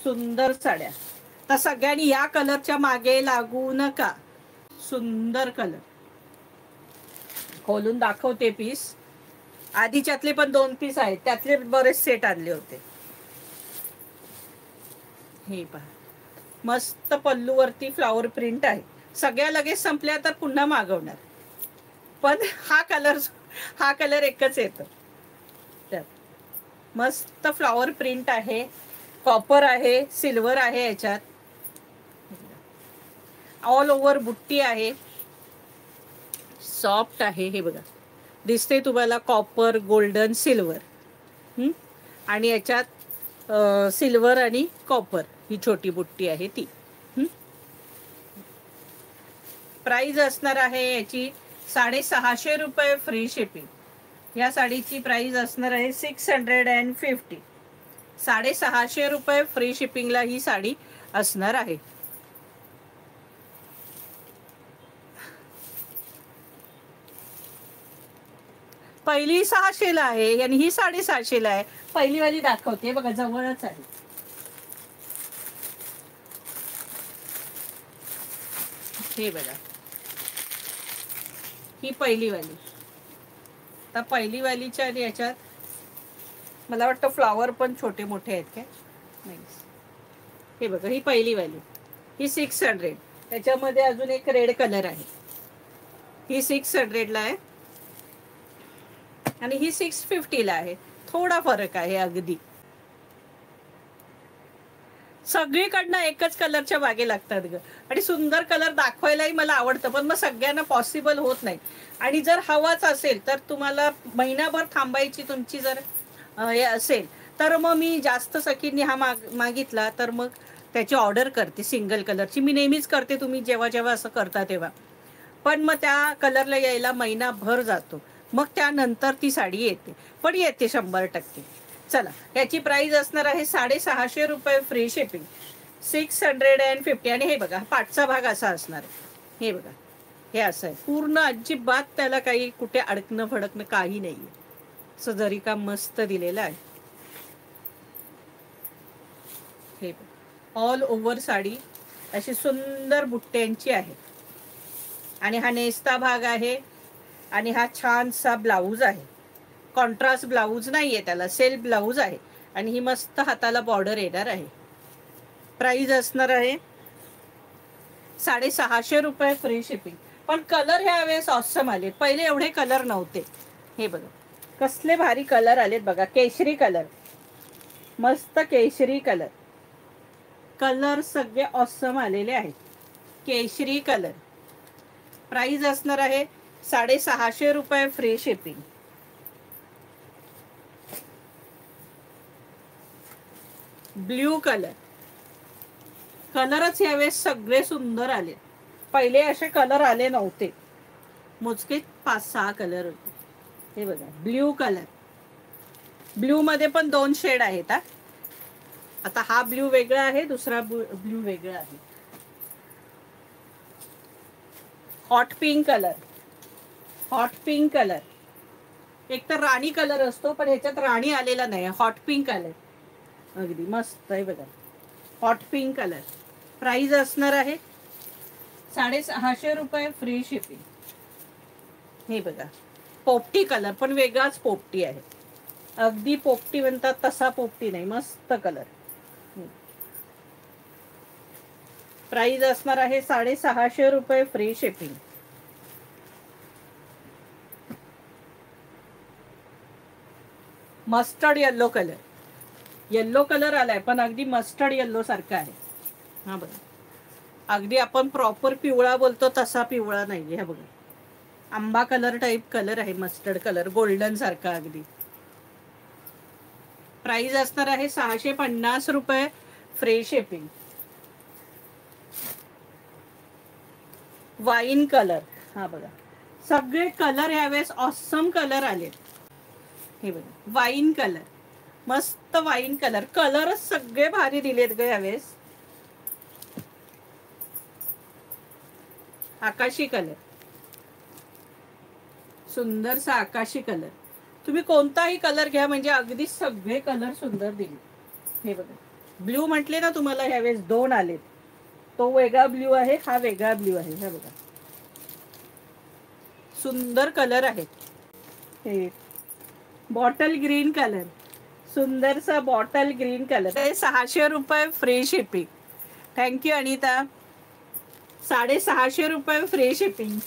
सुंदर साड्या. तर सगळ्यांनी या कलरच्या मागे लागू नका. सुंदर कलर. खोलून दाखवते पीस. आधीच्यातले पण 2 पीस आहेत, त्यातले बरेच सेट आणले होते. हे पहा, मस्त पल्लूवरती फ्लावर प्रिंट आहे. सगळ्या लगेच संपल्या तर पुन्हा मागवणार, पण हा कलर एकच येतो. त्यात मस्त फ्लावर प्रिंट आहे, कॉपर आहे, सिल्वर आहे, याच्यात ऑल ओव्हर बुट्टी आहे, सॉफ्ट आहे. हे बघा, दिसते तुम्हाला कॉपर, गोल्डन, सिल्वर. आणि याच्यात सिल्वर आणि कॉपर ही छोटी बुट्टी आहे ती. प्राइस असणार आहे याची 650 रुपये फ्री शिपिंग. या साडीची प्राइस असणार आहे 650. 650 रुपये फ्री शिपिंगला ही साडी असणार आहे. पहिली 600ला आहे आणि ही 750ला आहे. पहिली वाली दाखवते बघा, जवळच आहे. हे बघा, ही पहिली वाली. तर पहिली वालीच्या आणि याच्यात मला वाटतं फ्लावर पण छोटे मोठे आहेत काय. नाही, हे बघा, ही पहिली वाली. ही 600. त्याच्यामध्ये अजून एक रेड कलर आहे. ही 600ला आहे आणि ही 650ला आहे. थोडा फरक आहे अगदी. सगळीकडनं एकच कलरच्या मागे लागतात ग. आणि सुंदर कलर दाखवायलाही मला आवडतं, पण मग सगळ्यांना पॉसिबल होत नाही. आणि जर हवाच असेल तर तुम्हाला महिनाभर थांबायची तुमची जर हे असेल तर मग मी जास्त सखींनी हा मागितला तर मग त्याची ऑर्डर करते सिंगल कलरची. मी नेहमीच करते, तुम्ही जेव्हा जेव्हा असं करता तेव्हा. पण मग त्या कलरला यायला महिनाभर जातो, मग त्यानंतर ती साडी येते, पण येते 100%. चला, याची प्राइस असणार आहे 650 रुपये फ्री शिपिंग. 650. आणि हे बघा, पाठचा भाग असा असणार आहे. हे बघा, हे असं आहे पूर्ण, अजिबात त्याला काही कुठे अडकणं फडकणं काही नाहीये. असं जरी का मस्त दिलेलं आहे. हे ऑल ओव्हर साडी अशी सुंदर बुट्ट्यांची आहे. आणि हा नेस्ता भाग आहे आणि हा छानसा ब्लाऊज आहे. कॉन्ट्रास्ट ब्लाऊज नाहीये, त्याला सेल्फ ब्लाऊज आहे. आणि ही मस्त हाताला बॉर्डर येणार आहे. प्राइस असणार आहे 650 रुपये फ्री शिपिंग. पण कलर ह्या वेळेस ऑसम आले, पहिले एवढे कलर नव्हते. हे बघा, कसले भारी कलर आलेत बघा. केशरी कलर, मस्त केशरी कलर. कलर सगळे ऑसम आलेले आहेत. केशरी कलर. प्राइस असणार आहे 650 रुपये फ्री शिपिंग. Blue colour. कलरच यावेळेस सगळे सुंदर आले, पहिले असे कलर आले नव्हते. मोजके 5-6 कलर होते. हे बघा, ब्ल्यू कलर. ब्ल्यू मध्ये पण 2 शेड आहेत. आता हा ब्ल्यू वेगळा आहे, दुसरा ब्ल्यू वेगळा आहे. Hot pink colour. Hot pink colour. एक तर राणी कलर असतो, पण ह्याच्यात राणी आलेला नाही. हॉट पिंक कलर अगदी मस्त आहे बघा. Hot pink colour. प्राइस असणार आहे 650 रुपये फ्री शिपिंग. हे बघा, पोपटी कलर, पण वेगळाच पोपटी आहे. अगदी पोपटी म्हणतात तसा पोपटी नाही, मस्त कलर. प्राइस असणार आहे 650 रुपये free shipping. Mustard yellow colour. Yellow colour आलाय पण अगदी मस्टर्ड येल्लो सारखा आहे. हा बघा, अगदी आपण प्रॉपर पिवळा बोलतो तसा पिवळा नाहीये. हा बघा, आंबा कलर टाइप कलर आहे, मस्टर्ड कलर, गोल्डन सारखा अगदी. प्राइस असणार आहे 650 रुपये फ्री शिपिंग. Wine colour. हा बघा, सगळे कलर यावेळेस ऑसम कलर आले. हे बघा, वाईन कलर, मस्त वाईन कलर. कलरच सगळे भारी दिलेत ग यावेळेस. आकाशी कलर, सुंदरसा आकाशी कलर. तुम्ही कोणताही कलर घ्या, म्हणजे अगदी सगळे कलर सुंदर दिले. हे बघा, ब्ल्यू म्हटले ना तुम्हाला, ह्यावेळेस 2 आलेत. तो वेगळा ब्ल्यू आहे, हा वेगळा ब्ल्यू आहे. हे बघा, सुंदर कलर आहेत. हे बॉटल ग्रीन कलर, सुंदरसा बॉटल ग्रीन कलर. 600 रुपये फ्री शिपिंग. थँक्यू अनिता. 650 रुपये फ्री शिपिंग.